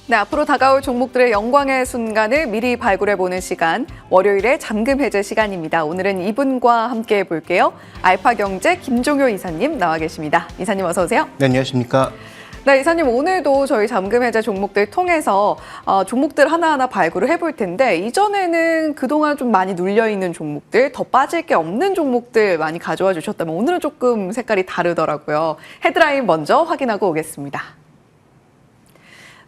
네, 앞으로 다가올 종목들의 영광의 순간을 미리 발굴해보는 시간, 월요일의 잠금 해제 시간입니다. 오늘은 이분과 함께 해볼게요. 알파경제 김종효 이사님 나와 계십니다. 이사님 어서 오세요. 네, 안녕하십니까. 네, 이사님 오늘도 저희 잠금 해제 종목들 통해서 종목들 하나하나 발굴을 해볼 텐데 이전에는 그동안 좀 많이 눌려있는 종목들, 더 빠질 게 없는 종목들 많이 가져와 주셨다면 오늘은 조금 색깔이 다르더라고요. 헤드라인 먼저 확인하고 오겠습니다.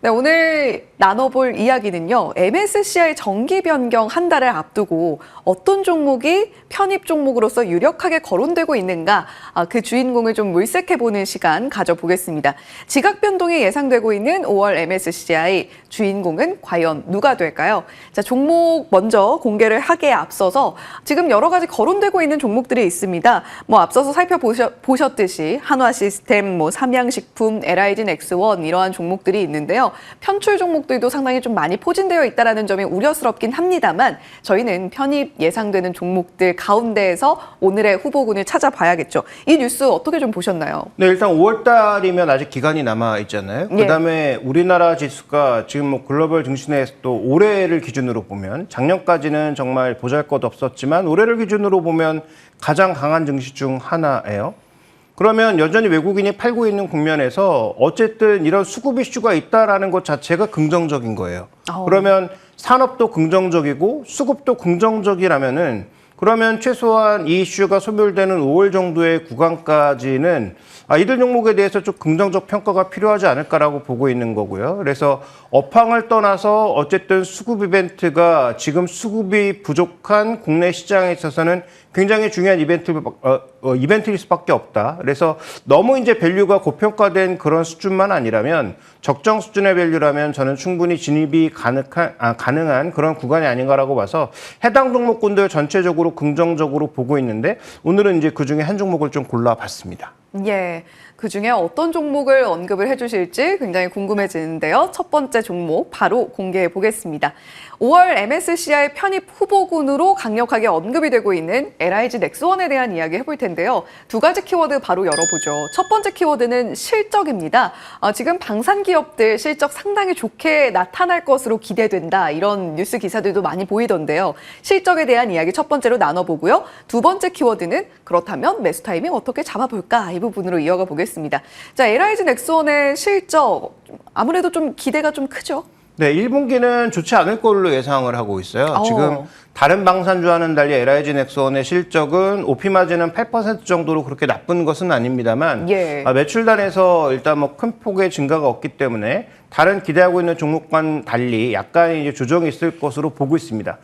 네, 오늘 나눠볼 이야기는요. MSCI 정기 변경 한 달을 앞두고 어떤 종목이 편입 종목으로서 유력하게 거론되고 있는가 그 주인공을 좀 물색해보는 시간 가져보겠습니다. 지각 변동이 예상되고 있는 5월 MSCI 주인공은 과연 누가 될까요? 자, 종목 먼저 공개를 하기에 앞서서 지금 여러 가지 거론되고 있는 종목들이 있습니다. 앞서서 살펴보셨듯이 한화시스템, 삼양식품, LIG넥스원 이러한 종목들이 있는데요. 편출 종목들도 상당히 좀 많이 포진되어 있다는 점이 우려스럽긴 합니다만 저희는 편입 예상되는 종목들 가운데에서 오늘의 후보군을 찾아봐야겠죠. 이 뉴스 어떻게 좀 보셨나요? 네, 일단 5월 달이면 아직 기간이 남아 있잖아요. 그다음에 우리나라 지수가 지금 글로벌 증시에서 또 올해를 기준으로 보면 작년까지는 정말 보잘것없었지만 올해를 기준으로 보면 가장 강한 증시 중 하나예요. 그러면 여전히 외국인이 팔고 있는 국면에서 어쨌든 이런 수급 이슈가 있다라는 것 자체가 긍정적인 거예요. 그러면 산업도 긍정적이고 수급도 긍정적이라면은 그러면 최소한 이 이슈가 소멸되는 5월 정도의 구간까지는 이들 종목에 대해서 좀 긍정적 평가가 필요하지 않을까라고 보고 있는 거고요. 그래서 업황을 떠나서 어쨌든 수급 이벤트가 지금 수급이 부족한 국내 시장에 있어서는 굉장히 중요한 이벤트일 수밖에 없다. 그래서 너무 이제 밸류가 고평가된 그런 수준만 아니라면 적정 수준의 밸류라면 저는 충분히 진입이 가능한 그런 구간이 아닌가라고 봐서 해당 종목군들 전체적으로 긍정적으로 보고 있는데 오늘은 이제 그중에 한 종목을 좀 골라봤습니다. 예, 그중에 어떤 종목을 언급을 해주실지 굉장히 궁금해지는데요. 첫 번째 종목 바로 공개해 보겠습니다. 5월 MSCI 편입 후보군으로 강력하게 언급이 되고 있는 LIG넥스원에 대한 이야기 해볼 텐데요. 두 가지 키워드 바로 열어보죠. 첫 번째 키워드는 실적입니다. 지금 방산 기업들 실적 상당히 좋게 나타날 것으로 기대된다. 이런 뉴스 기사들도 많이 보이던데요. 실적에 대한 이야기 첫 번째로 나눠보고요. 두 번째 키워드는 그렇다면 매수 타이밍 어떻게 잡아볼까? 이 부분으로 이어가 보겠습니다. 자, LIG넥스원의 실적 아무래도 좀 기대가 좀 크죠? 네, 1분기는 좋지 않을 걸로 예상을 하고 있어요. 지금 다른 방산주와는 달리 LIG넥스원의 실적은 OP마진은 8% 정도로 그렇게 나쁜 것은 아닙니다만 매출단에서 일단 큰 폭의 증가가 없기 때문에 다른 기대하고 있는 종목과는 달리 약간의 이제 조정이 있을 것으로 보고 있습니다.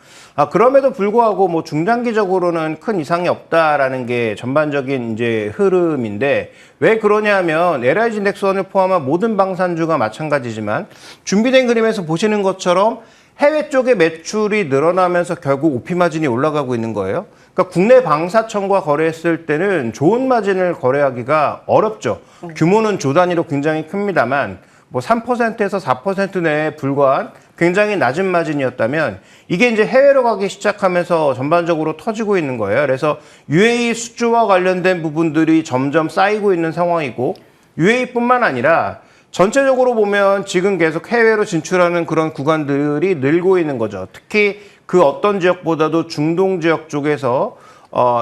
그럼에도 불구하고 중장기적으로는 큰 이상이 없다라는 게 전반적인 이제 흐름인데 왜 그러냐면 LIG넥스원을 포함한 모든 방산주가 마찬가지지만 준비된 그림에서 보시는 것처럼 해외 쪽의 매출이 늘어나면서 결국 OP마진이 올라가고 있는 거예요. 그러니까 국내 방사청과 거래했을 때는 좋은 마진을 거래하기가 어렵죠. 규모는 조 단위로 굉장히 큽니다만 3%에서 4% 내에 불과한 굉장히 낮은 마진이었다면 이게 이제 해외로 가기 시작하면서 전반적으로 터지고 있는 거예요. 그래서 UAE 수주와 관련된 부분들이 점점 쌓이고 있는 상황이고 UAE뿐만 아니라 전체적으로 보면 지금 계속 해외로 진출하는 그런 구간들이 늘고 있는 거죠. 특히 그 어떤 지역보다도 중동 지역 쪽에서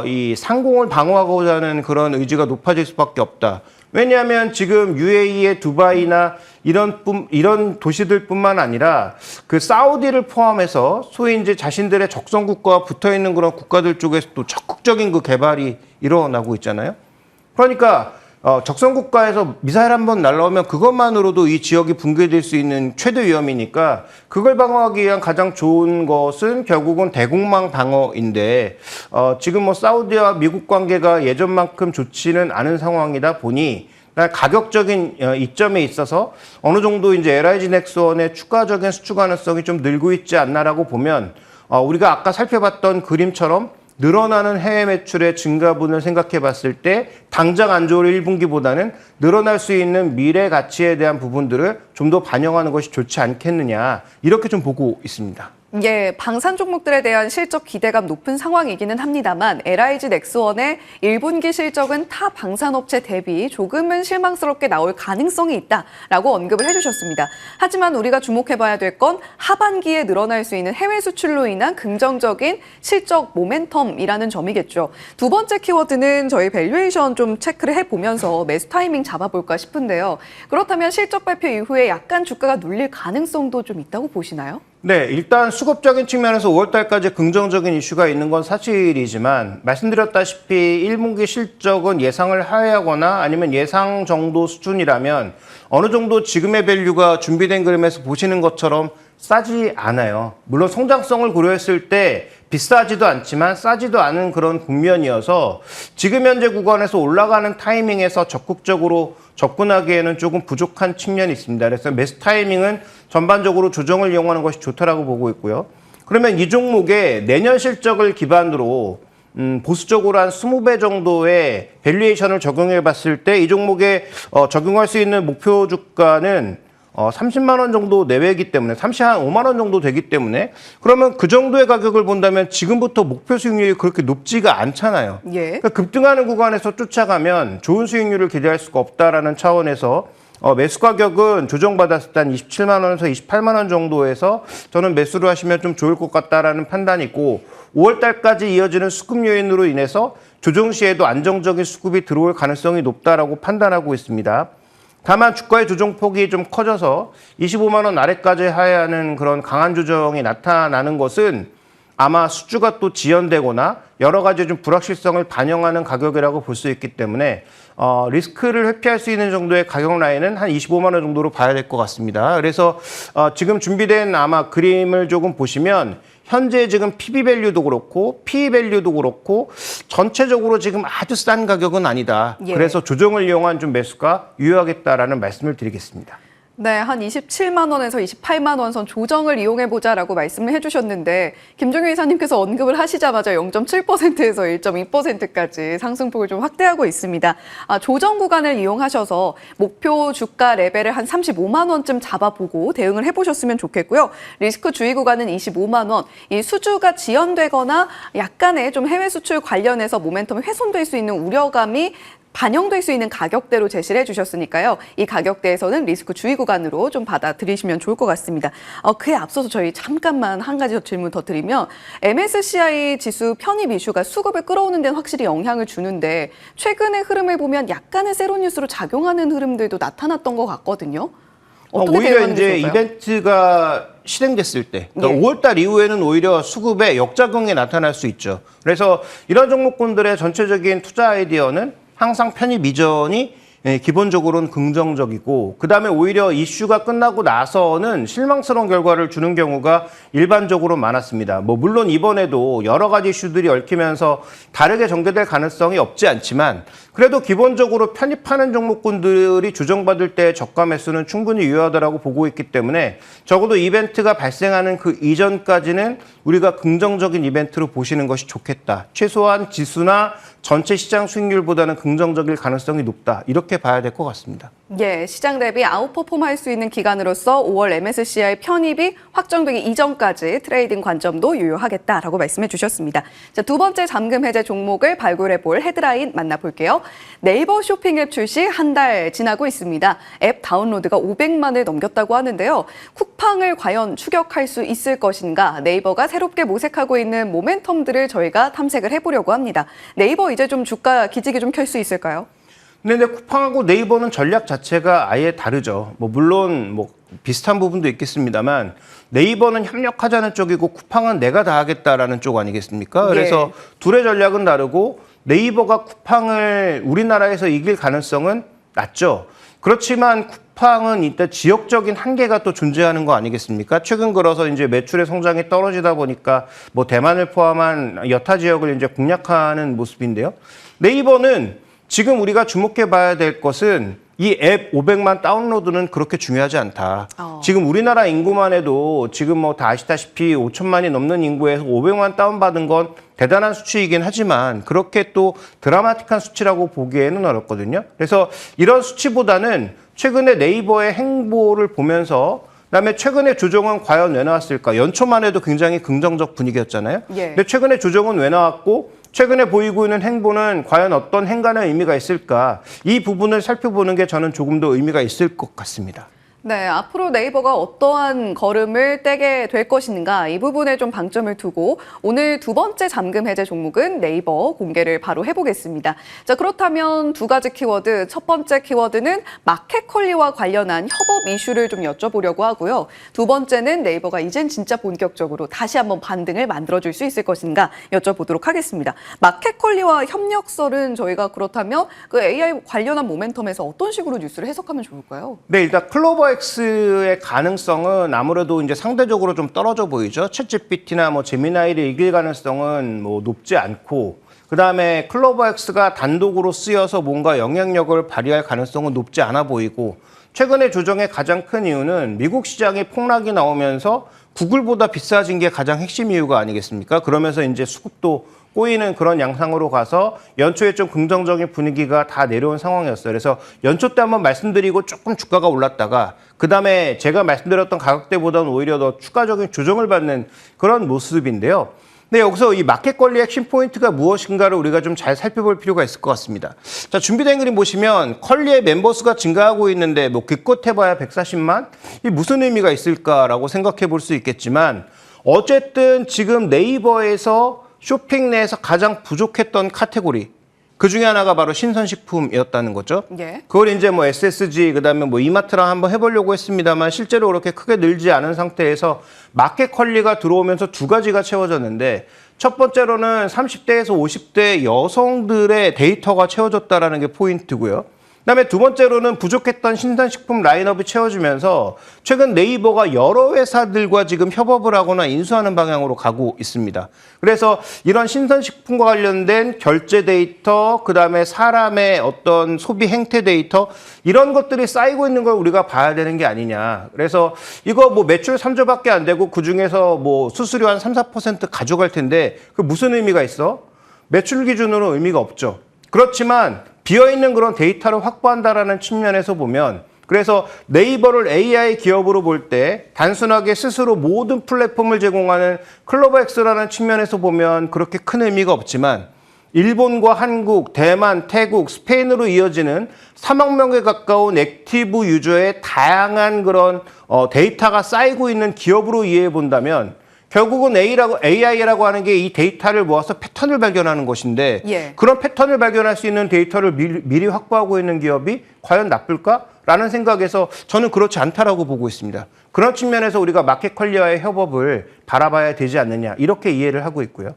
이 상공을 방어하고자 하는 그런 의지가 높아질 수밖에 없다. 왜냐하면 지금 UAE의 두바이나 이런 도시들뿐만 아니라 그 사우디를 포함해서 소위 이제 자신들의 적성 국가와 붙어 있는 그런 국가들 쪽에서 또 적극적인 그 개발이 일어나고 있잖아요. 그러니까 적성 국가에서 미사일 한번 날라오면 그것만으로도 이 지역이 붕괴될 수 있는 최대 위험이니까 그걸 방어하기 위한 가장 좋은 것은 결국은 대공망 방어인데 지금 사우디와 미국 관계가 예전만큼 좋지는 않은 상황이다 보니 가격적인 이점에 있어서 어느 정도 이제 LIG넥스원의 추가적인 수주 가능성이 좀 늘고 있지 않나라고 보면 우리가 아까 살펴봤던 그림처럼 늘어나는 해외 매출의 증가분을 생각해 봤을 때 당장 안 좋을 1분기보다는 늘어날 수 있는 미래 가치에 대한 부분들을 좀 더 반영하는 것이 좋지 않겠느냐 이렇게 좀 보고 있습니다. 예, 방산 종목들에 대한 실적 기대감 높은 상황이기는 합니다만 LIG 넥스원의 1분기 실적은 타 방산업체 대비 조금은 실망스럽게 나올 가능성이 있다라고 언급을 해주셨습니다. 하지만 우리가 주목해봐야 될 건 하반기에 늘어날 수 있는 해외 수출로 인한 긍정적인 실적 모멘텀이라는 점이겠죠. 두 번째 키워드는 저희 밸류에이션 좀 체크를 해보면서 매수 타이밍 잡아볼까 싶은데요. 그렇다면 실적 발표 이후에 약간 주가가 눌릴 가능성도 좀 있다고 보시나요? 네, 일단 수급적인 측면에서 5월 달까지 긍정적인 이슈가 있는 건 사실이지만 말씀드렸다시피 1분기 실적은 예상을 하회하거나 아니면 예상 정도 수준이라면 어느 정도 지금의 밸류가 준비된 그림에서 보시는 것처럼 싸지 않아요. 물론 성장성을 고려했을 때 비싸지도 않지만 싸지도 않은 그런 국면이어서 지금 현재 구간에서 올라가는 타이밍에서 적극적으로 접근하기에는 조금 부족한 측면이 있습니다. 그래서 매수 타이밍은 전반적으로 조정을 이용하는 것이 좋다라고 보고 있고요. 그러면 이 종목의 내년 실적을 기반으로 보수적으로 한 20배 정도의 밸류에이션을 적용해 봤을 때 이 종목에 적용할 수 있는 목표 주가는 30만 원 정도 내외이기 때문에 35만 원 정도 되기 때문에 그러면 그 정도의 가격을 본다면 지금부터 목표 수익률이 그렇게 높지가 않잖아요. 예. 그러니까 급등하는 구간에서 쫓아가면 좋은 수익률을 기대할 수가 없다라는 차원에서 매수 가격은 조정받았을 때 한 27만 원에서 28만 원 정도에서 저는 매수를 하시면 좀 좋을 것 같다라는 판단이 있고 5월 달까지 이어지는 수급 요인으로 인해서 조정 시에도 안정적인 수급이 들어올 가능성이 높다라고 판단하고 있습니다. 다만 주가의 조정폭이 좀 커져서 25만 원 아래까지 하회하는 그런 강한 조정이 나타나는 것은 아마 수주가 또 지연되거나 여러 가지 좀 불확실성을 반영하는 가격이라고 볼 수 있기 때문에 리스크를 회피할 수 있는 정도의 가격 라인은 한 25만 원 정도로 봐야 될 것 같습니다. 그래서 지금 준비된 아마 그림을 조금 보시면 현재 지금 PB 밸류도 그렇고 PE 밸류도 그렇고 전체적으로 지금 아주 싼 가격은 아니다. 예. 그래서 조정을 이용한 좀 매수가 유효하겠다라는 말씀을 드리겠습니다. 네, 한 27만 원에서 28만 원 선 조정을 이용해보자라고 말씀을 해주셨는데 김종윤 이사님께서 언급을 하시자마자 0.7%에서 1.2%까지 상승폭을 좀 확대하고 있습니다. 조정 구간을 이용하셔서 목표 주가 레벨을 한 35만 원쯤 잡아보고 대응을 해보셨으면 좋겠고요. 리스크 주의 구간은 25만 원. 이 수주가 지연되거나 약간의 좀 해외 수출 관련해서 모멘텀이 훼손될 수 있는 우려감이 반영될 수 있는 가격대로 제시를 해주셨으니까요. 이 가격대에서는 리스크 주의 구간으로 좀 받아들이시면 좋을 것 같습니다. 그에 앞서서 저희 잠깐만 한 가지 질문 더 드리면 MSCI 지수 편입 이슈가 수급을 끌어오는 데는 확실히 영향을 주는데 최근의 흐름을 보면 약간의 세로뉴스로 작용하는 흐름들도 나타났던 것 같거든요. 어떻게 오히려 이제 좋을까요? 이벤트가 실행됐을 때, 그러니까 예. 5월 달 이후에는 오히려 수급의 역작용이 나타날 수 있죠. 그래서 이런 종목군들의 전체적인 투자 아이디어는 항상 편입 이전이 기본적으로는 긍정적이고 그다음에 오히려 이슈가 끝나고 나서는 실망스러운 결과를 주는 경우가 일반적으로 많았습니다. 물론 이번에도 여러 가지 이슈들이 얽히면서 다르게 전개될 가능성이 없지 않지만 그래도 기본적으로 편입하는 종목군들이 조정받을 때 저가 매수는 충분히 유효하다고 보고 있기 때문에 적어도 이벤트가 발생하는 그 이전까지는 우리가 긍정적인 이벤트로 보시는 것이 좋겠다. 최소한 지수나 전체 시장 수익률보다는 긍정적일 가능성이 높다. 이렇게 봐야 될 것 같습니다. 예, 시장 대비 아웃퍼폼할 수 있는 기간으로서 5월 MSCI 편입이 확정되기 이전까지 트레이딩 관점도 유효하겠다라고 말씀해 주셨습니다. 자, 두 번째 잠금 해제 종목을 발굴해 볼 헤드라인 만나볼게요. 네이버 쇼핑 앱 출시 한 달 지나고 있습니다. 앱 다운로드가 500만을 넘겼다고 하는데요. 쿠팡을 과연 추격할 수 있을 것인가? 네이버가 새롭게 모색하고 있는 모멘텀들을 저희가 탐색을 해보려고 합니다. 네이버 이제 좀 주가 기지개 좀 켤 수 있을까요? 근데 쿠팡하고 네이버는 전략 자체가 아예 다르죠. 물론 비슷한 부분도 있겠습니다만 네이버는 협력하자는 쪽이고 쿠팡은 내가 다 하겠다라는 쪽 아니겠습니까? 그래서 둘의 전략은 다르고 네이버가 쿠팡을 우리나라에서 이길 가능성은 낮죠. 그렇지만 쿠팡은 일단 지역적인 한계가 또 존재하는 거 아니겠습니까? 최근 들어서 이제 매출의 성장이 떨어지다 보니까 대만을 포함한 여타 지역을 이제 공략하는 모습인데요. 네이버는 지금 우리가 주목해 봐야 될 것은 이 앱 500만 다운로드는 그렇게 중요하지 않다. 지금 우리나라 인구만 해도 지금 다 아시다시피 5천만이 넘는 인구에서 500만 다운받은 건 대단한 수치이긴 하지만 그렇게 또 드라마틱한 수치라고 보기에는 어렵거든요. 그래서 이런 수치보다는 최근에 네이버의 행보를 보면서 그다음에 최근에 조정은 과연 왜 나왔을까? 연초만 해도 굉장히 긍정적 분위기였잖아요. 예. 근데 최근에 조정은 왜 나왔고 최근에 보이고 있는 행보는 과연 어떤 행간의 의미가 있을까? 이 부분을 살펴보는 게 저는 조금 더 의미가 있을 것 같습니다. 네, 앞으로 네이버가 어떠한 걸음을 떼게 될 것인가 이 부분에 좀 방점을 두고 오늘 두 번째 잠금 해제 종목은 네이버 공개를 바로 해보겠습니다. 자, 그렇다면 두 가지 키워드, 첫 번째 키워드는 마켓컬리와 관련한 협업 이슈를 좀 여쭤보려고 하고요. 두 번째는 네이버가 이젠 진짜 본격적으로 다시 한번 반등을 만들어줄 수 있을 것인가 여쭤보도록 하겠습니다. 마켓컬리와 협력설은 저희가 그렇다면 그 AI 관련한 모멘텀에서 어떤 식으로 뉴스를 해석하면 좋을까요? 네, 일단 클로버엑스의 가능성은 아무래도 이제 상대적으로 좀 떨어져 보이죠. 챗GPT나 뭐 제미나이를 이길 가능성은 뭐 높지 않고, 그 다음에 클로버엑스가 단독으로 쓰여서 뭔가 영향력을 발휘할 가능성은 높지 않아 보이고, 최근에 조정의 가장 큰 이유는 미국 시장의 폭락이 나오면서 구글보다 비싸진 게 가장 핵심 이유가 아니겠습니까? 그러면서 이제 수급도 꼬이는 그런 양상으로 가서 연초에 좀 긍정적인 분위기가 다 내려온 상황이었어요. 그래서 연초 때 한번 말씀드리고 조금 주가가 올랐다가 그다음에 제가 말씀드렸던 가격대보다는 오히려 더 추가적인 조정을 받는 그런 모습인데요. 근데 여기서 이 마켓 관리의 핵심 포인트가 무엇인가를 우리가 좀 잘 살펴볼 필요가 있을 것 같습니다. 자, 준비된 그림 보시면 컬리의 멤버 수가 증가하고 있는데 뭐 기껏 해봐야 140만? 이 무슨 의미가 있을까라고 생각해 볼 수 있겠지만 어쨌든 지금 네이버에서 쇼핑 내에서 가장 부족했던 카테고리 그 중에 하나가 바로 신선식품이었다는 거죠. 예. 그걸 이제 뭐 SSG 그다음에 뭐 이마트랑 한번 해보려고 했습니다만 실제로 그렇게 크게 늘지 않은 상태에서 마켓 컬리가 들어오면서 두 가지가 채워졌는데 첫 번째로는 30대에서 50대 여성들의 데이터가 채워졌다라는 게 포인트고요. 그다음에 두 번째로는 부족했던 신선식품 라인업이 채워지면서 최근 네이버가 여러 회사들과 지금 협업을 하거나 인수하는 방향으로 가고 있습니다. 그래서 이런 신선식품과 관련된 결제 데이터, 그다음에 사람의 어떤 소비 행태 데이터 이런 것들이 쌓이고 있는 걸 우리가 봐야 되는 게 아니냐. 그래서 이거 뭐 매출 3조밖에 안 되고 그중에서 뭐 수수료 한 3, 4% 가져갈 텐데 그 무슨 의미가 있어? 매출 기준으로 의미가 없죠. 그렇지만 비어있는 그런 데이터를 확보한다라는 측면에서 보면 그래서 네이버를 AI 기업으로 볼 때 단순하게 스스로 모든 플랫폼을 제공하는 클로버엑스라는 측면에서 보면 그렇게 큰 의미가 없지만 일본과 한국, 대만, 태국, 스페인으로 이어지는 3억 명에 가까운 액티브 유저의 다양한 그런 데이터가 쌓이고 있는 기업으로 이해해 본다면 결국은 AI라고 하는 게 이 데이터를 모아서 패턴을 발견하는 것인데 예. 그런 패턴을 발견할 수 있는 데이터를 미리 확보하고 있는 기업이 과연 나쁠까라는 생각에서 저는 그렇지 않다라고 보고 있습니다. 그런 측면에서 우리가 마켓 컬리와의 협업을 바라봐야 되지 않느냐 이렇게 이해를 하고 있고요.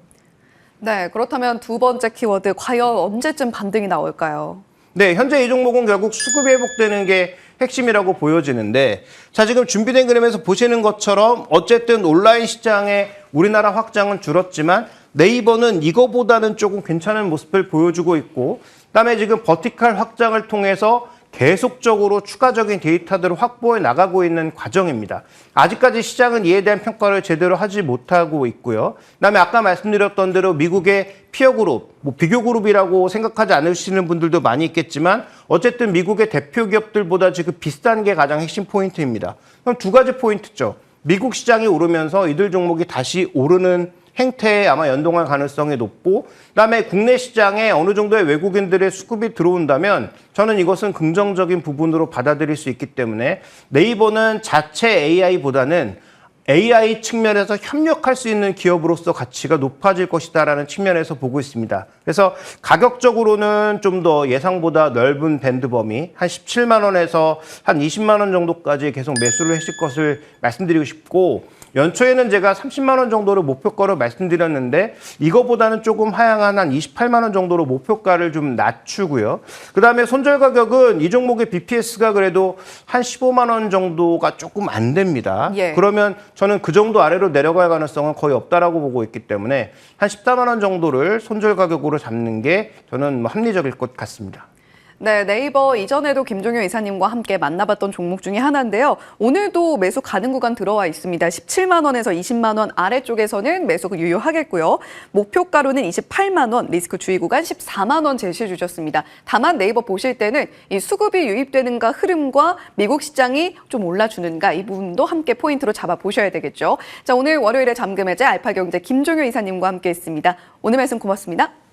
네, 그렇다면 두 번째 키워드 과연 언제쯤 반등이 나올까요? 네, 현재 이 종목은 결국 수급이 회복되는 게 핵심이라고 보여지는데 자 지금 준비된 그림에서 보시는 것처럼 어쨌든 온라인 시장의 우리나라 확장은 줄었지만 네이버는 이거보다는 조금 괜찮은 모습을 보여주고 있고 그다음에 지금 버티컬 확장을 통해서 계속적으로 추가적인 데이터들을 확보해 나가고 있는 과정입니다. 아직까지 시장은 이에 대한 평가를 제대로 하지 못하고 있고요. 그다음에 아까 말씀드렸던 대로 미국의 피어 그룹, 뭐 비교 그룹이라고 생각하지 않으시는 분들도 많이 있겠지만 어쨌든 미국의 대표 기업들보다 지금 비싼 게 가장 핵심 포인트입니다. 그럼 두 가지 포인트죠. 미국 시장이 오르면서 이들 종목이 다시 오르는 행태에 아마 연동할 가능성이 높고 그다음에 국내 시장에 어느 정도의 외국인들의 수급이 들어온다면 저는 이것은 긍정적인 부분으로 받아들일 수 있기 때문에 네이버는 자체 AI보다는 AI 측면에서 협력할 수 있는 기업으로서 가치가 높아질 것이다라는 측면에서 보고 있습니다. 그래서 가격적으로는 좀 더 예상보다 넓은 밴드 범위 한 17만 원에서 한 20만 원 정도까지 계속 매수를 하실 것을 말씀드리고 싶고 연초에는 제가 30만 원 정도로 목표가로 말씀드렸는데 이거보다는 조금 하향한 한 28만 원 정도로 목표가를 좀 낮추고요. 그다음에 손절 가격은 이 종목의 BPS가 그래도 한 15만 원 정도가 조금 안 됩니다. 예. 그러면 저는 그 정도 아래로 내려갈 가능성은 거의 없다라고 보고 있기 때문에 한 14만 원 정도를 손절 가격으로 잡는 게 저는 합리적일 것 같습니다. 네, 네이버 이전에도 김종효 이사님과 함께 만나봤던 종목 중에 하나인데요. 오늘도 매수 가능 구간 들어와 있습니다. 17만 원에서 20만 원 아래쪽에서는 매수가 유효하겠고요. 목표가로는 28만 원, 리스크 주의 구간 14만 원 제시해 주셨습니다. 다만 네이버 보실 때는 이 수급이 유입되는가 흐름과 미국 시장이 좀 올라주는가 이 부분도 함께 포인트로 잡아보셔야 되겠죠. 자, 오늘 월요일에 잠금 해제 알파경제 김종효 이사님과 함께했습니다. 오늘 말씀 고맙습니다.